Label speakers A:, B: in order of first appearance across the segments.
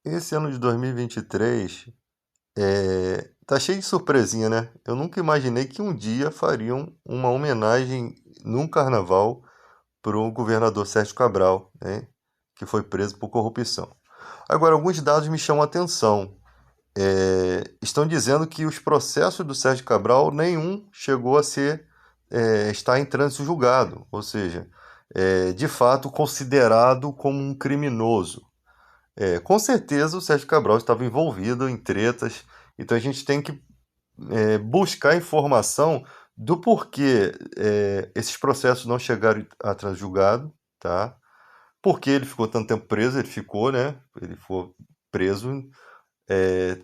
A: Esse ano de 2023 tá cheio de surpresinha, né? Eu nunca imaginei que um dia fariam uma homenagem num carnaval para o governador Sérgio Cabral, né? Que foi preso por corrupção. Agora, alguns dados me chamam a atenção. Estão dizendo que os processos do Sérgio Cabral, nenhum chegou a ser, está em trânsito julgado, ou seja, de fato considerado como um criminoso. Com certeza o Sérgio Cabral estava envolvido em tretas, então a gente tem que buscar informação do porquê esses processos não chegaram a transjulgado, tá? Por que ele ficou tanto tempo preso? Ele ficou, né? Ele ficou preso.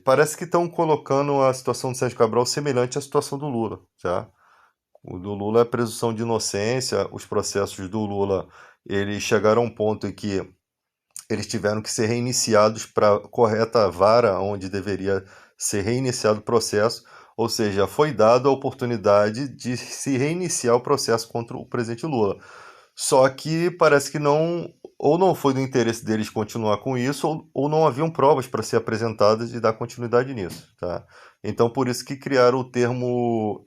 A: Parece que estão colocando a situação do Sérgio Cabral semelhante à situação do Lula, tá? O do Lula é presunção de inocência, os processos do Lula, eles chegaram a um ponto em que eles tiveram que ser reiniciados para a correta vara onde deveria ser reiniciado o processo, ou seja, foi dada a oportunidade de se reiniciar o processo contra o presidente Lula. Só que parece que não, ou não foi do interesse deles continuar com isso, ou não haviam provas para ser apresentadas e dar continuidade nisso, tá? Então, por isso que criaram o termo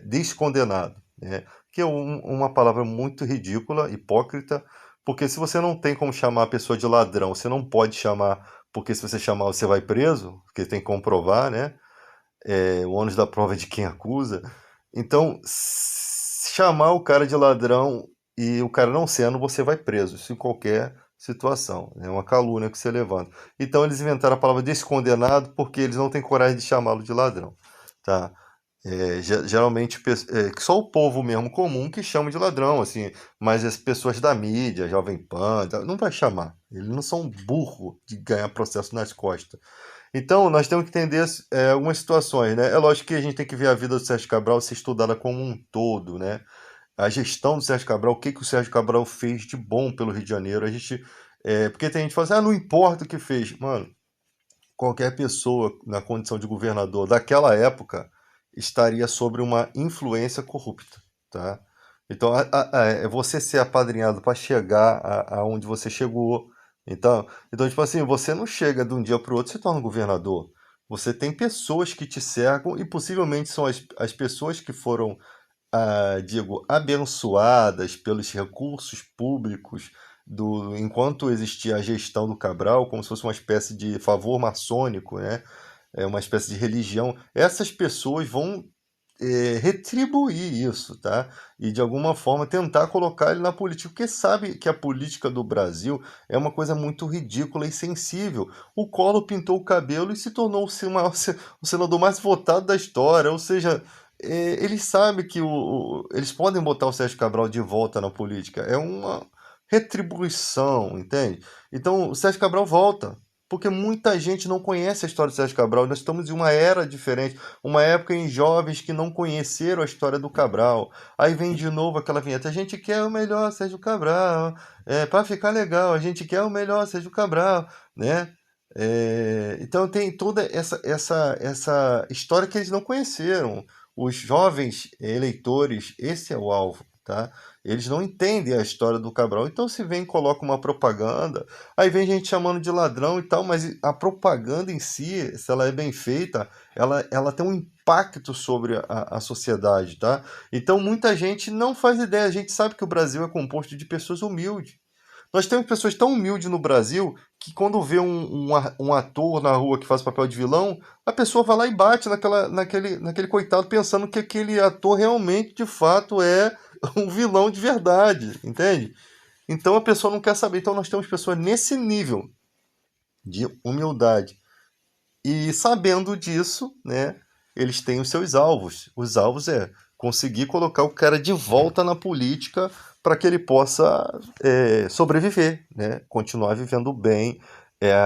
A: descondenado, né? Que é uma palavra muito ridícula, hipócrita, porque se você não tem como chamar a pessoa de ladrão, você não pode chamar, porque se você chamar você vai preso, porque tem que comprovar, né? O ônus da prova é de quem acusa. Então, chamar o cara de ladrão e o cara não sendo, você vai preso. Isso em qualquer situação. É uma calúnia que você levanta. Então, eles inventaram a palavra descondenado porque eles não têm coragem de chamá-lo de ladrão. Tá? Geralmente, só o povo mesmo comum que chama de ladrão, assim, mas as pessoas da mídia, Jovem Pan, não vai chamar. Eles não são burro de ganhar processo nas costas. Então, nós temos que entender algumas situações, né? É lógico que a gente tem que ver a vida do Sérgio Cabral ser estudada como um todo, né? A gestão do Sérgio Cabral, o que, que o Sérgio Cabral fez de bom pelo Rio de Janeiro. Porque tem gente que fala assim, não importa o que fez. Mano, qualquer pessoa na condição de governador daquela época estaria sobre uma influência corrupta, tá? Então, é você ser apadrinhado para chegar aonde você chegou. Então, tipo assim, você não chega de um dia para o outro e se torna governador. Você tem pessoas que te cercam e possivelmente são as pessoas que foram, digo, abençoadas pelos recursos públicos enquanto existia a gestão do Cabral, como se fosse uma espécie de favor maçônico, né? Uma espécie de religião. Essas pessoas vão retribuir isso, tá? E de alguma forma tentar colocar ele na política, porque sabe que a política do Brasil é uma coisa muito ridícula e sensível. O Collor pintou o cabelo e se tornou-se o senador mais votado da história, ou seja, eles sabem que eles podem botar o Sérgio Cabral de volta na política, é uma retribuição, entende? Então o Sérgio Cabral volta. Porque muita gente não conhece a história do Sérgio Cabral. Nós estamos em uma era diferente, uma época em jovens que não conheceram a história do Cabral. Aí vem de novo aquela vinheta: a gente quer o melhor Sérgio Cabral, para ficar legal, a gente quer o melhor Sérgio Cabral, né? Então tem toda essa história que eles não conheceram. Os jovens eleitores, esse é o alvo, tá? Eles não entendem a história do Cabral. Então se vem e coloca uma propaganda, aí vem gente chamando de ladrão e tal, mas a propaganda em si, se ela é bem feita, ela tem um impacto sobre a sociedade, tá? Então muita gente não faz ideia. A gente sabe que o Brasil é composto de pessoas humildes. Nós temos pessoas tão humildes no Brasil que quando vê um ator na rua que faz papel de vilão, a pessoa vai lá e bate naquele coitado pensando que aquele ator realmente, de fato, é um vilão de verdade, entende? Então a pessoa não quer saber. Então nós temos pessoas nesse nível de humildade. E sabendo disso, né, eles têm os seus alvos. Os alvos é conseguir colocar o cara de volta na política para que ele possa sobreviver, né, continuar vivendo bem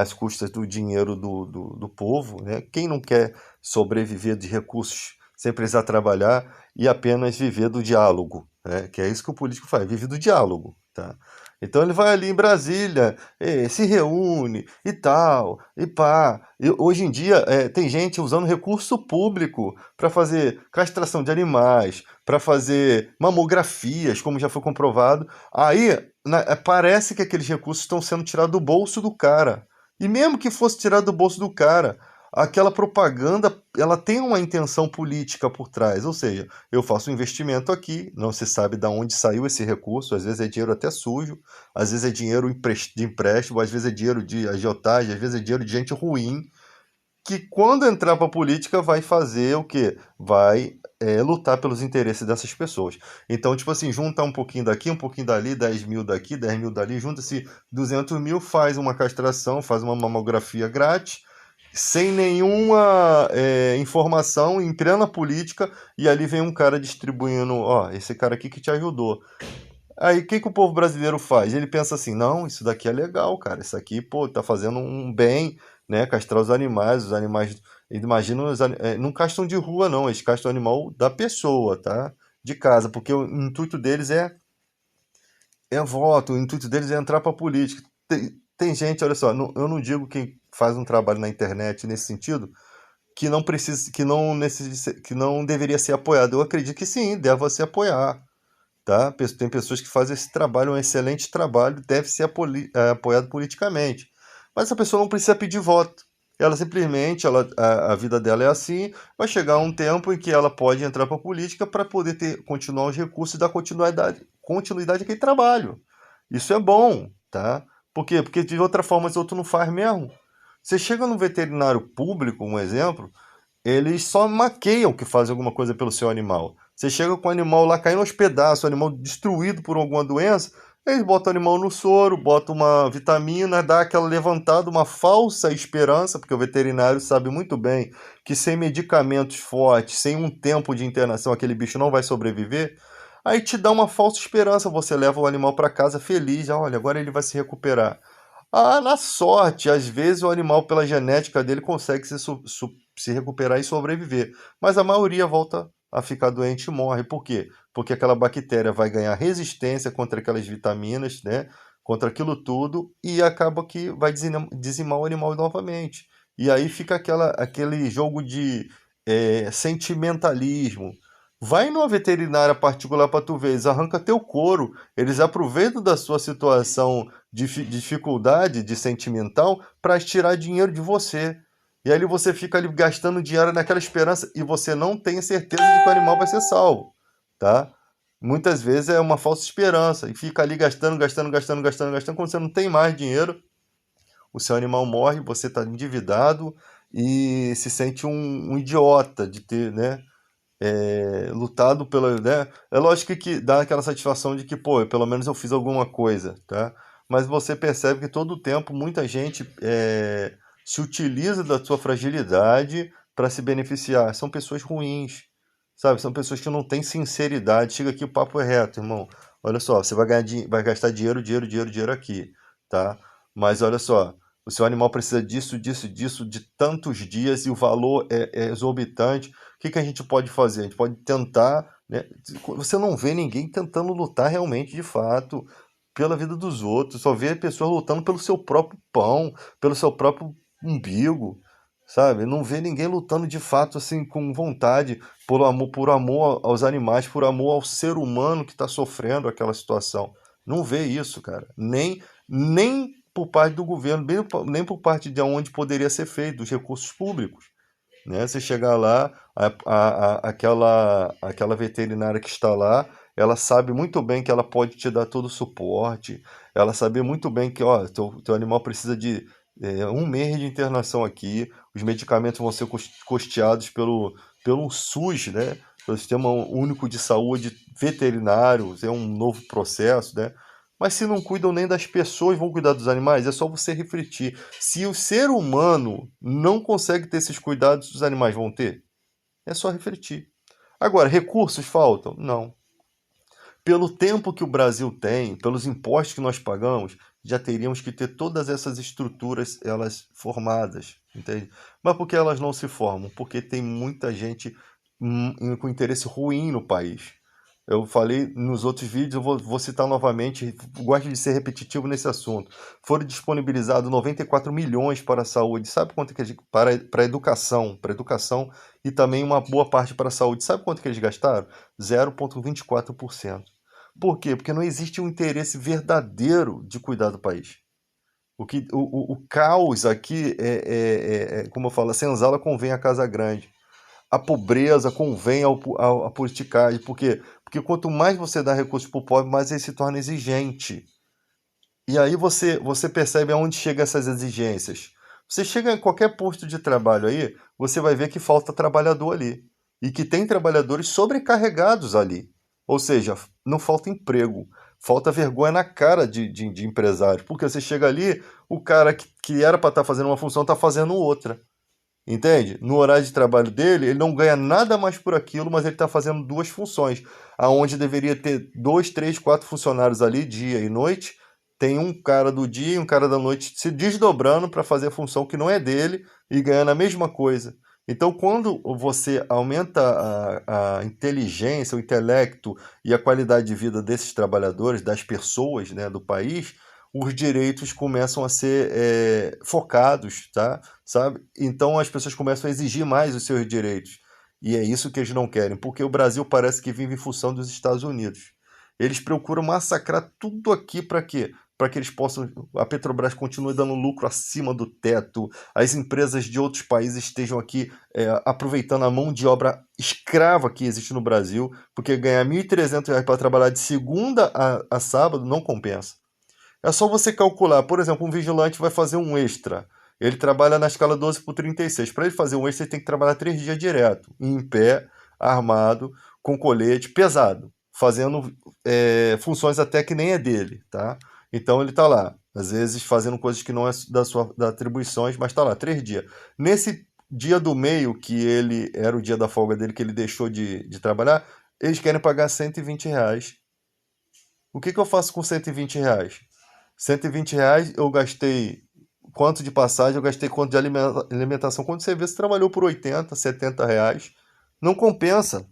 A: às custas do dinheiro do povo. Né? Quem não quer sobreviver de recursos sem precisar trabalhar e apenas viver do diálogo? Né? Que é isso que o político faz, vive do diálogo. Tá? Então ele vai ali em Brasília, se reúne e tal, e pá. E hoje em dia tem gente usando recurso público para fazer castração de animais, para fazer mamografias, como já foi comprovado. Aí parece que aqueles recursos estão sendo tirados do bolso do cara. E mesmo que fosse tirado do bolso do cara, aquela propaganda, ela tem uma intenção política por trás. Ou seja, eu faço um investimento aqui, não se sabe de onde saiu esse recurso, às vezes é dinheiro até sujo, às vezes é dinheiro de empréstimo, às vezes é dinheiro de agiotagem, às vezes é dinheiro de gente ruim, que quando entrar para a política vai fazer o quê? Vai lutar pelos interesses dessas pessoas. Então, tipo assim, junta um pouquinho daqui, um pouquinho dali, 10 mil daqui, 10 mil dali, junta-se 200 mil, faz uma castração, faz uma mamografia grátis, sem nenhuma informação, em plena política, e ali vem um cara distribuindo, ó, esse cara aqui que te ajudou. Aí o que, que o povo brasileiro faz? Ele pensa assim, não, isso daqui é legal, cara, isso aqui, pô, tá fazendo um bem, né, castrar os animais, imagina, não castram de rua não, eles castram o animal da pessoa, tá? De casa, porque o intuito deles é voto, o intuito deles é entrar pra política. Tem gente, olha só, eu não digo quem faz um trabalho na internet nesse sentido, que não precisa, que não deveria ser apoiado. Eu acredito que sim, deve se apoiar, tá? Tem pessoas que fazem esse trabalho, um excelente trabalho, deve ser apoiado politicamente. Mas essa pessoa não precisa pedir voto. Ela simplesmente, a vida dela é assim, vai chegar um tempo em que ela pode entrar para a política para poder continuar os recursos e dar continuidade àquele trabalho. Isso é bom, tá? Por quê? Porque de outra forma esse outro não faz mesmo. Você chega no veterinário público, um exemplo, eles só maqueiam que fazem alguma coisa pelo seu animal. Você chega com o animal lá caindo aos pedaços, o animal destruído por alguma doença, eles botam o animal no soro, botam uma vitamina, dá aquela levantada, uma falsa esperança, porque o veterinário sabe muito bem que sem medicamentos fortes, sem um tempo de internação, aquele bicho não vai sobreviver. Aí te dá uma falsa esperança, você leva o animal para casa feliz, olha, agora ele vai se recuperar. Ah, na sorte, às vezes o animal, pela genética dele, consegue se recuperar e sobreviver. Mas a maioria volta a ficar doente e morre. Por quê? Porque aquela bactéria vai ganhar resistência contra aquelas vitaminas, né? Contra aquilo tudo, e acaba que vai dizimar o animal novamente. E aí fica aquele jogo de sentimentalismo. Vai numa veterinária particular para tu ver, eles arrancam teu couro, eles aproveitam da sua situação de dificuldade de sentimental para tirar dinheiro de você. E aí você fica ali gastando dinheiro naquela esperança e você não tem certeza de que o animal vai ser salvo, tá? Muitas vezes é uma falsa esperança e fica ali gastando, gastando, gastando, gastando, gastando. Quando você não tem mais dinheiro, o seu animal morre, você está endividado e se sente um idiota de ter, né? Lutado pela, né? É lógico que dá aquela satisfação de que, pô, pelo menos eu fiz alguma coisa, tá? Mas você percebe que todo o tempo muita gente se utiliza da sua fragilidade para se beneficiar. São pessoas ruins, sabe? São pessoas que não têm sinceridade. Chega aqui, o papo é reto, irmão. Olha só, você vai ganhar, vai gastar dinheiro, dinheiro, dinheiro, dinheiro aqui, tá? Mas olha só, o seu animal precisa disso, disso, disso, de tantos dias e o valor é exorbitante. O que que a gente pode fazer? A gente pode tentar, né? Você não vê ninguém tentando lutar realmente, de fato, pela vida dos outros. Só vê pessoas lutando pelo seu próprio pão, pelo seu próprio umbigo, sabe? Não vê ninguém lutando de fato assim com vontade, por amor aos animais, por amor ao ser humano que está sofrendo aquela situação. Não vê isso, cara. Nem por parte do governo, nem por parte de onde poderia ser feito, dos recursos públicos, né? Você chegar lá, aquela veterinária que está lá, ela sabe muito bem que ela pode te dar todo o suporte, ela sabe muito bem que, ó, teu animal precisa de um mês de internação aqui, os medicamentos vão ser custeados pelo SUS, né? Pelo Sistema Único de Saúde Veterinário, é um novo processo, né? Mas se não cuidam nem das pessoas, vão cuidar dos animais? É só você refletir. Se o ser humano não consegue ter esses cuidados, os animais vão ter? É só refletir. Agora, recursos faltam? Não. Pelo tempo que o Brasil tem, pelos impostos que nós pagamos, já teríamos que ter todas essas estruturas elas formadas, entende? Mas por que elas não se formam? Porque tem muita gente com interesse ruim no país. Eu falei nos outros vídeos, eu vou citar novamente, gosto de ser repetitivo nesse assunto. Foram disponibilizados 94 milhões para a saúde. Sabe quanto que eles, para educação e também uma boa parte para a saúde. Sabe quanto que eles gastaram? 0,24%. Por quê? Porque não existe um interesse verdadeiro de cuidar do país. O caos aqui como eu falo, a senzala convém à casa grande. A pobreza convém à politicagem. Por quê? Porque quanto mais você dá recursos para o pobre, mais ele se torna exigente. E aí você percebe aonde chegam essas exigências. Você chega em qualquer posto de trabalho aí, você vai ver que falta trabalhador ali. E que tem trabalhadores sobrecarregados ali. Ou seja, não falta emprego. Falta vergonha na cara de empresários. Porque você chega ali, o cara que era para estar fazendo uma função está fazendo outra. Entende? No horário de trabalho dele, ele não ganha nada mais por aquilo, mas ele está fazendo duas funções. Aonde deveria ter dois, três, quatro funcionários ali, dia e noite, tem um cara do dia e um cara da noite se desdobrando para fazer a função que não é dele e ganhando a mesma coisa. Então, quando você aumenta a inteligência, o intelecto e a qualidade de vida desses trabalhadores, das pessoas, né, do país, os direitos começam a ser focados, tá? Sabe? Então as pessoas começam a exigir mais os seus direitos. E é isso que eles não querem, porque o Brasil parece que vive em função dos Estados Unidos. Eles procuram massacrar tudo aqui para quê? Para que eles possam. A Petrobras continue dando lucro acima do teto, as empresas de outros países estejam aqui aproveitando a mão de obra escrava que existe no Brasil, porque ganhar R$ 1.300 para trabalhar de segunda a sábado não compensa. É só você calcular, por exemplo, um vigilante vai fazer um extra. Ele trabalha na escala 12 por 36. Para ele fazer um extra, ele tem que trabalhar 3 dias direto, em pé, armado, com colete, pesado, fazendo funções até que nem é dele, tá? Então ele está lá, às vezes fazendo coisas que não é das atribuições, mas está lá, 3 dias. Nesse dia do meio, que ele era o dia da folga dele, que ele deixou de trabalhar, eles querem pagar R$ 120. O que eu faço com R$ 120? R$ 120 eu gastei quanto de passagem, eu gastei quanto de alimentação. Quando você vê, você trabalhou por R$ 80, R$ 70. Não compensa.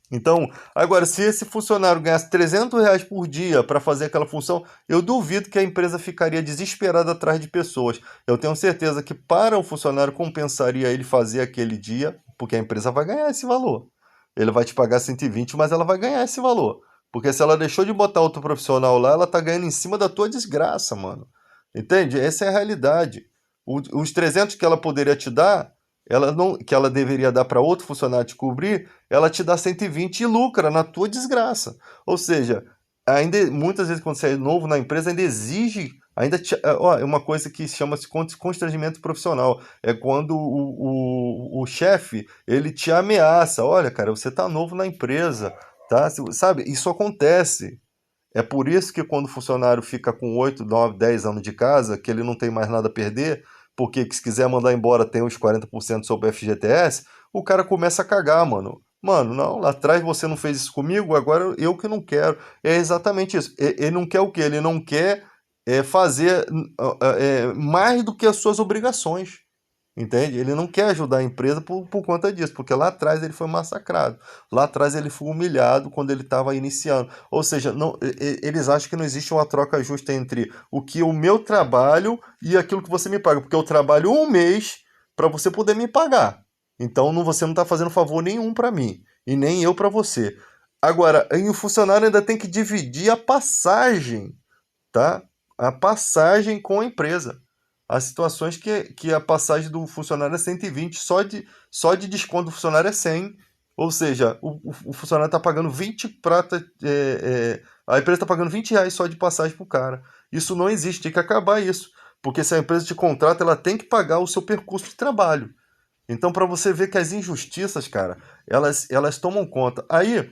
A: Então, agora, se esse funcionário ganhasse R$ 300 por dia para fazer aquela função, eu duvido que a empresa ficaria desesperada atrás de pessoas. Eu tenho certeza que para o funcionário compensaria ele fazer aquele dia, porque a empresa vai ganhar esse valor. Ele vai te pagar 120, mas ela vai ganhar esse valor. Porque se ela deixou de botar outro profissional lá, ela tá ganhando em cima da tua desgraça, mano. Entende? Essa é a realidade. Os 300 que ela poderia te dar, ela não, que ela deveria dar para outro funcionário te cobrir, ela te dá 120 e lucra na tua desgraça. Ou seja, ainda muitas vezes quando você é novo na empresa, ainda exige, é uma coisa que chama-se constrangimento profissional. É quando o chefe, ele te ameaça, olha, cara, você tá novo na empresa, tá? Sabe, isso acontece. É por isso que quando o funcionário fica com 8, 9, 10 anos de casa, que ele não tem mais nada a perder, porque se quiser mandar embora tem os 40% sobre o FGTS, o cara começa a cagar, mano. Mano, não, lá atrás você não fez isso comigo, agora eu que não quero. É exatamente isso. Ele não quer o quê? Ele não quer fazer mais do que as suas obrigações. Entende? Ele não quer ajudar a empresa por conta disso, porque lá atrás ele foi massacrado. Lá atrás ele foi humilhado quando ele estava iniciando. Ou seja, eles acham que não existe uma troca justa entre o meu trabalho e aquilo que você me paga. Porque eu trabalho um mês para você poder me pagar. Então você não está fazendo favor nenhum para mim. E nem eu para você. Agora, o funcionário ainda tem que dividir a passagem, tá? A passagem com a empresa. Há situações que a passagem do funcionário é 120, só de desconto do funcionário é 100. Ou seja, o funcionário está pagando 20 prata, a empresa está pagando R$ 20 só de passagem para o cara. Isso não existe, tem que acabar isso. Porque se a empresa te contrata, ela tem que pagar o seu percurso de trabalho. Então, para você ver que as injustiças, cara, elas tomam conta. Aí,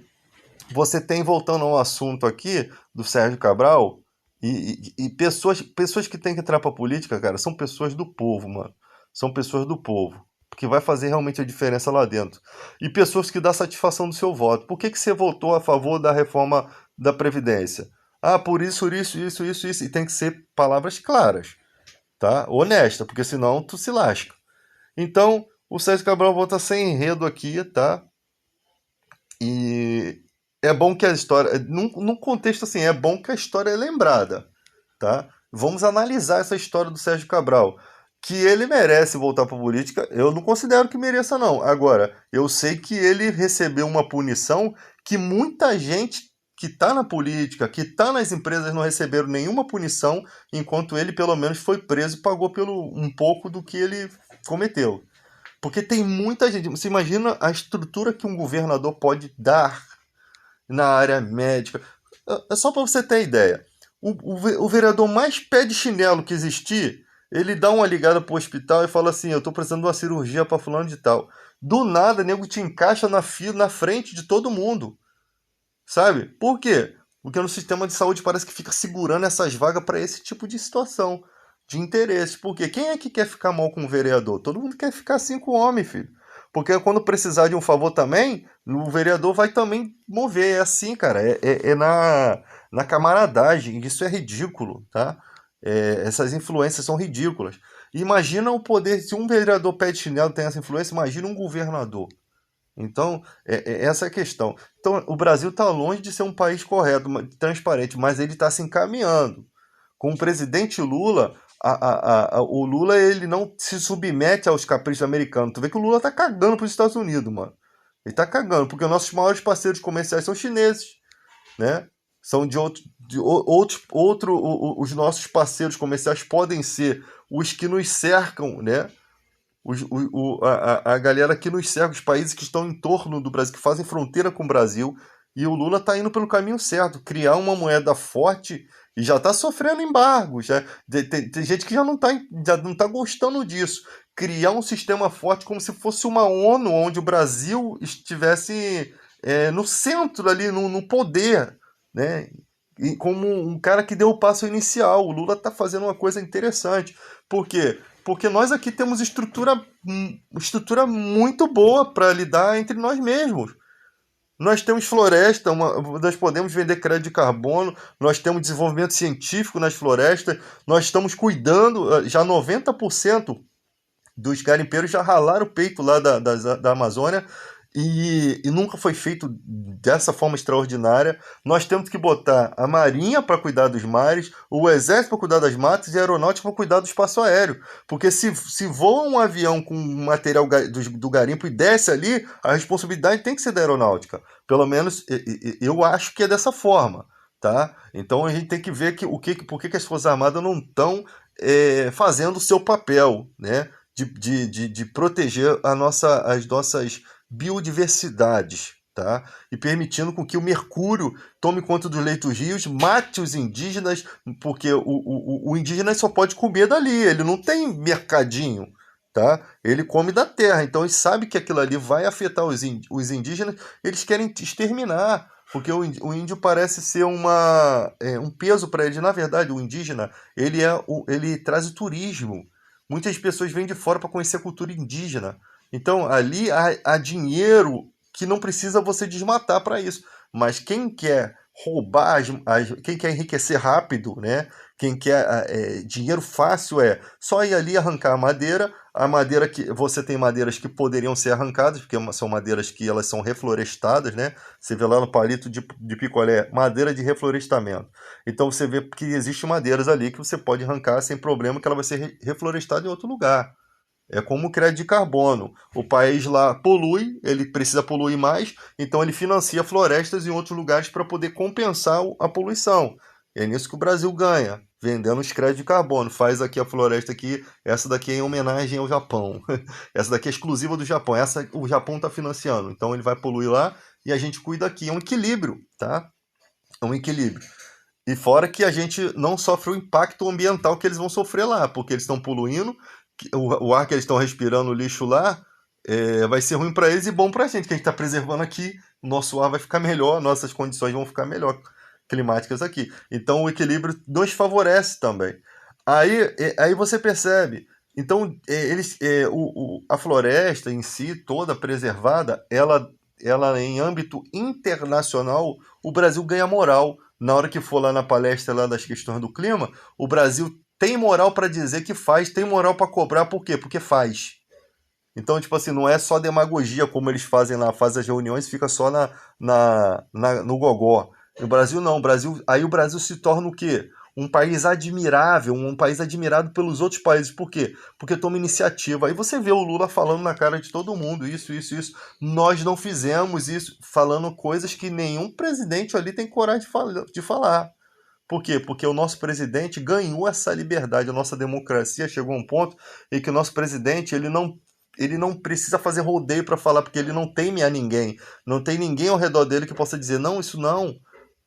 A: você tem, voltando ao assunto aqui do Sérgio Cabral, e pessoas que têm que entrar pra política, cara, são pessoas do povo, mano. São pessoas do povo. Que vai fazer realmente a diferença lá dentro. E pessoas que dão satisfação do seu voto. Por que você votou a favor da reforma da Previdência? Ah, por isso, isso, isso, isso. E tem que ser palavras claras, tá? Honesta, porque senão tu se lasca. Então, o Sérgio Cabral volta sem enredo aqui, tá? E é bom que a história, num contexto assim, é bom que a história é lembrada, tá? Vamos analisar essa história do Sérgio Cabral. Que ele merece voltar para a política, eu não considero que mereça, não. Agora, eu sei que ele recebeu uma punição que muita gente que está na política, que está nas empresas, não receberam nenhuma punição, enquanto ele, pelo menos, foi preso e pagou um pouco do que ele cometeu. Porque tem muita gente. Você imagina a estrutura que um governador pode dar na área médica. É só para você ter ideia. O vereador mais pé de chinelo que existir, ele dá uma ligada pro hospital e fala assim: eu tô precisando de uma cirurgia para fulano de tal. Do nada, o nego te encaixa na fila, na frente de todo mundo. Sabe? Por quê? Porque no sistema de saúde parece que fica segurando essas vagas para esse tipo de situação, de interesse. Porque quem é que quer ficar mal com o vereador? Todo mundo quer ficar assim com o homem, filho. Porque quando precisar de um favor também, o vereador vai também mover. É assim, cara. É na camaradagem. Isso é ridículo, tá? Essas influências são ridículas. Imagina o poder. Se um vereador pé de chinelo tem essa influência, imagina um governador. Então, essa é a questão. Então, o Brasil está longe de ser um país correto, transparente, mas ele está se encaminhando. Com o presidente Lula, o Lula ele não se submete aos caprichos americanos. Tu vê que o Lula tá cagando para os Estados Unidos, mano. Ele tá cagando, porque os nossos maiores parceiros comerciais são chineses, né? São os nossos parceiros comerciais podem ser os que nos cercam, né? A galera que nos cerca, os países que estão em torno do Brasil, que fazem fronteira com o Brasil, e o Lula está indo pelo caminho certo, criar uma moeda forte e já está sofrendo embargos. Tem gente que já não tá gostando disso. Criar um sistema forte como se fosse uma ONU, onde o Brasil estivesse no centro ali, no poder, né? E como um cara que deu o passo inicial. O Lula está fazendo uma coisa interessante. Por quê? Porque nós aqui temos estrutura muito boa para lidar entre nós mesmos. Nós temos floresta, nós podemos vender crédito de carbono, nós temos desenvolvimento científico nas florestas, nós estamos cuidando, já 90% dos garimpeiros já ralaram o peito lá da Amazônia e nunca foi feito dessa forma extraordinária. Nós temos que botar a Marinha para cuidar dos mares, o Exército para cuidar das matas e a Aeronáutica para cuidar do espaço aéreo. Porque se voa um avião com material do garimpo e desce ali, a responsabilidade tem que ser da Aeronáutica. Pelo menos eu acho que é dessa forma. Tá? Então a gente tem que ver por que as Forças Armadas não estão fazendo o seu papel, né? De proteger as nossas biodiversidades, tá? E permitindo com que o mercúrio tome conta dos leitos rios, mate os indígenas, porque o indígena só pode comer dali, ele não tem mercadinho, tá? Ele come da terra, então ele sabe que aquilo ali vai afetar os indígenas, eles querem exterminar, porque o índio parece ser um peso para eles. Na verdade, o indígena, ele traz o turismo. Muitas pessoas vêm de fora para conhecer a cultura indígena. Então, ali há dinheiro que não precisa você desmatar para isso. Mas quem quer roubar, quem quer enriquecer rápido, né? Quem quer dinheiro fácil só ir ali arrancar a madeira que você tem madeiras que poderiam ser arrancadas, porque são madeiras que elas são reflorestadas, né? Você vê lá no palito de picolé, madeira de reflorestamento. Então você vê que existem madeiras ali que você pode arrancar sem problema, que ela vai ser reflorestada em outro lugar. É como o crédito de carbono. O país lá polui, ele precisa poluir mais, então ele financia florestas em outros lugares para poder compensar a poluição. É nisso que o Brasil ganha, vendendo os créditos de carbono. Faz aqui a floresta aqui, essa daqui é em homenagem ao Japão. Essa daqui é exclusiva do Japão, essa o Japão está financiando. Então ele vai poluir lá e a gente cuida aqui. É um equilíbrio, tá? É um equilíbrio. E fora que a gente não sofre o impacto ambiental que eles vão sofrer lá, porque eles estão poluindo, o ar que eles estão respirando, o lixo lá, vai ser ruim para eles e bom para a gente, que a gente está preservando aqui, o nosso ar vai ficar melhor, nossas condições vão ficar melhor climáticas aqui. Então o equilíbrio nos favorece também. Aí você percebe, então a floresta em si, toda preservada, ela em âmbito internacional, o Brasil ganha moral. Na hora que for lá na palestra lá das questões do clima, o Brasil tem moral para dizer que faz, tem moral para cobrar, por quê? Porque faz. Então, tipo assim, não é só demagogia como eles fazem lá, fazem as reuniões, fica só no gogó. No Brasil não, aí o Brasil se torna o quê? um país admirável, um país admirado pelos outros países. Por quê? Porque toma iniciativa. Aí você vê o Lula falando na cara de todo mundo, isso. Nós não fizemos isso, falando coisas que nenhum presidente ali tem coragem de falar. Por quê? Porque o nosso presidente ganhou essa liberdade, a nossa democracia chegou a um ponto em que o nosso presidente ele não precisa fazer rodeio para falar, porque ele não teme a ninguém. Não tem ninguém ao redor dele que possa dizer, não, isso não,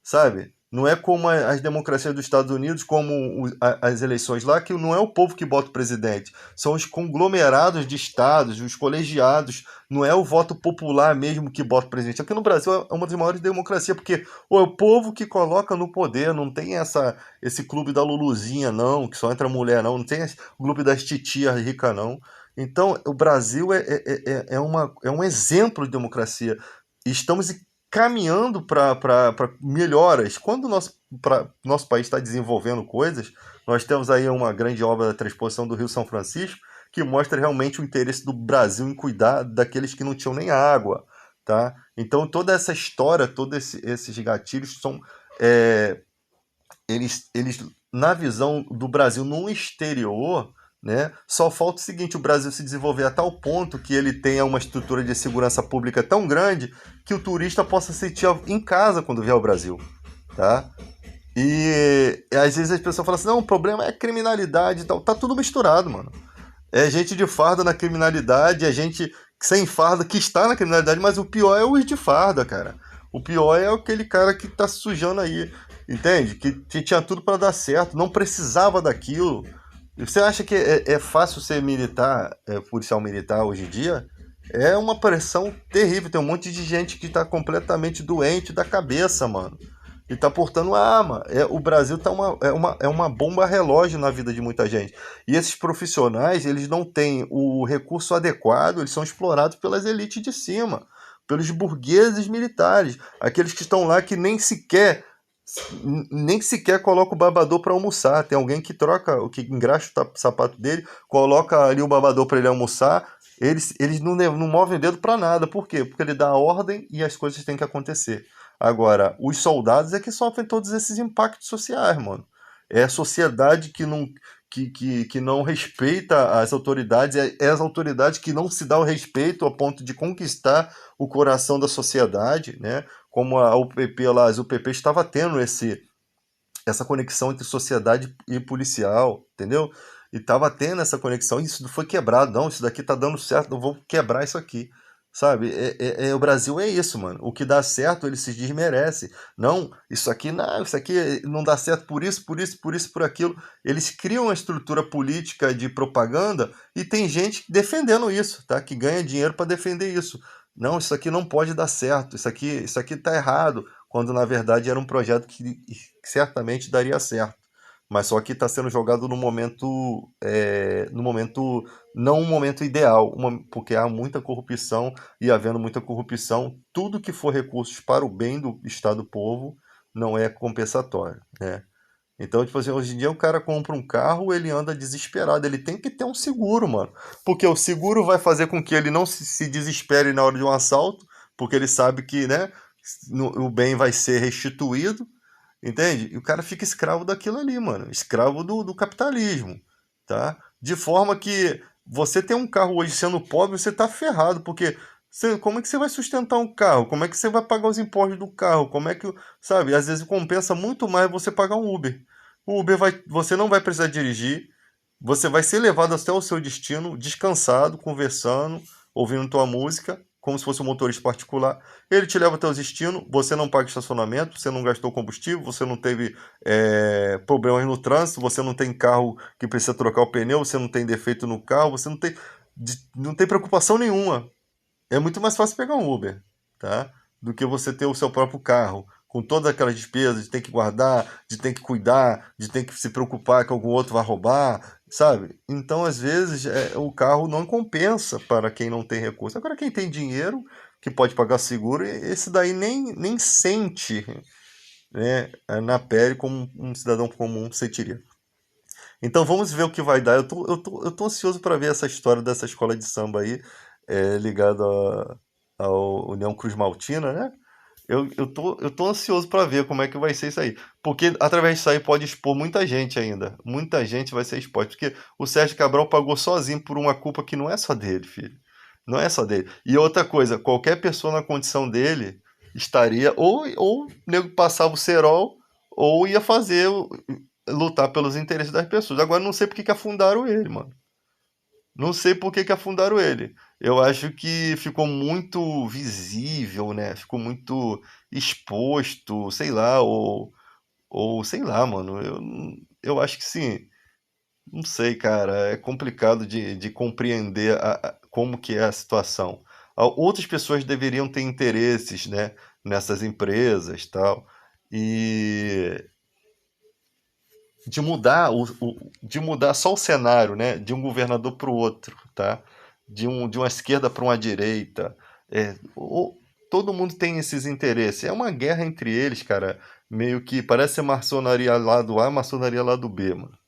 A: sabe? Não é como as democracias dos Estados Unidos, como as eleições lá, que não é o povo que bota o presidente, são os conglomerados de estados, os colegiados, não é o voto popular mesmo que bota o presidente. Aqui no Brasil é uma das maiores democracias, porque é o povo que coloca no poder, não tem esse clube da Luluzinha, não, que só entra mulher, não tem esse clube das titias ricas, não. Então, o Brasil é um exemplo de democracia. E estamos caminhando para melhoras. Quando nosso país está desenvolvendo coisas, nós temos aí uma grande obra da transposição do Rio São Francisco, que mostra realmente o interesse do Brasil em cuidar daqueles que não tinham nem água. Tá? Então, toda essa história, esses gatilhos são. Eles, na visão do Brasil no exterior, né, só falta o seguinte: o Brasil se desenvolver a tal ponto que ele tenha uma estrutura de segurança pública tão grande que o turista possa sentir em casa quando vier ao Brasil. Tá? E às vezes as pessoas falam assim: não, o problema é a criminalidade e tal. Tá tudo misturado, mano. É gente de farda na criminalidade, é gente sem farda que está na criminalidade, mas o pior é o de farda, cara. O pior é aquele cara que tá se sujando aí, entende? Que tinha tudo para dar certo, não precisava daquilo. E você acha que é fácil ser militar, policial militar hoje em dia? É uma pressão terrível. Tem um monte de gente que tá completamente doente da cabeça, mano. E tá portando arma. O Brasil tá é uma bomba relógio na vida de muita gente. E esses profissionais, eles não têm o recurso adequado, eles são explorados pelas elites de cima, pelos burgueses militares, aqueles que estão lá que nem sequer coloca o babador para almoçar. Tem alguém que troca, que engraxa o sapato dele, coloca ali o babador para ele almoçar. Eles não movem o dedo para nada. Por quê? Porque ele dá a ordem e as coisas têm que acontecer. Agora, os soldados é que sofrem todos esses impactos sociais, mano. É a sociedade que não respeita as autoridades, é as autoridades que não se dá o respeito a ponto de conquistar o coração da sociedade, né? Como a UPP lá, as UPP estava tendo essa conexão entre sociedade e policial, entendeu? E estava tendo essa conexão, e isso foi quebrado. Não, isso daqui tá dando certo, eu vou quebrar isso aqui. Sabe? O Brasil é isso, mano. O que dá certo, ele se desmerece. Não, isso aqui não dá certo por aquilo. Eles criam uma estrutura política de propaganda e tem gente defendendo isso, tá? Que ganha dinheiro para defender isso. Não, isso aqui não pode dar certo. Isso aqui tá errado, quando na verdade era um projeto que certamente daria certo. Mas só que está sendo jogado no momento não um momento ideal, porque há muita corrupção, e havendo muita corrupção, tudo que for recursos para o bem do Estado do povo não é compensatório, né? Então, tipo assim, hoje em dia o cara compra um carro, ele anda desesperado, ele tem que ter um seguro, mano. Porque o seguro vai fazer com que ele não se desespere na hora de um assalto, porque ele sabe que, né, o bem vai ser restituído, entende? E o cara fica escravo daquilo ali, mano. Escravo do capitalismo, tá? De forma que você tem um carro hoje sendo pobre, você tá ferrado, porque como é que você vai sustentar um carro? Como é que você vai pagar os impostos do carro? Como é que, sabe? Às vezes compensa muito mais você pagar um Uber. Você não vai precisar dirigir, você vai ser levado até o seu destino, descansado, conversando, ouvindo tua música, como se fosse um motorista particular. Ele te leva até o destino, você não paga estacionamento, você não gastou combustível, você não teve problemas no trânsito, você não tem carro que precisa trocar o pneu, você não tem defeito no carro, você não tem preocupação nenhuma. É muito mais fácil pegar um Uber, tá? Do que você ter o seu próprio carro, com todas aquelas despesas de ter que guardar, de ter que cuidar, de ter que se preocupar que algum outro vai roubar, sabe? Então, às vezes, o carro não compensa para quem não tem recurso. Agora, quem tem dinheiro, que pode pagar seguro, esse daí nem sente, né, na pele como um cidadão comum sentiria. Então vamos ver o que vai dar. Eu tô ansioso para ver essa história dessa escola de samba aí, ligada à União Cruz Maltina, né? Eu tô ansioso para ver como é que vai ser isso aí. Porque através disso aí pode expor muita gente ainda. Muita gente vai ser exposta. Porque o Sérgio Cabral pagou sozinho por uma culpa que não é só dele, filho. Não é só dele. E outra coisa, qualquer pessoa na condição dele estaria, ou o nego passava o cerol, ou ia fazer, lutar pelos interesses das pessoas. Agora não sei por que que afundaram ele, mano. Não sei por que que afundaram ele. Eu acho que ficou muito visível, né? Ficou muito exposto, sei lá, ou sei lá, mano. Eu acho que sim. Não sei, cara. É complicado de compreender como que é a situação. Outras pessoas deveriam ter interesses, né? Nessas empresas, tal. E de mudar de mudar só o cenário, né? De um governador para o outro, tá? De uma esquerda para uma direita. Todo mundo tem esses interesses. É uma guerra entre eles, cara. Meio que parece ser maçonaria lado A, maçonaria lado B, mano.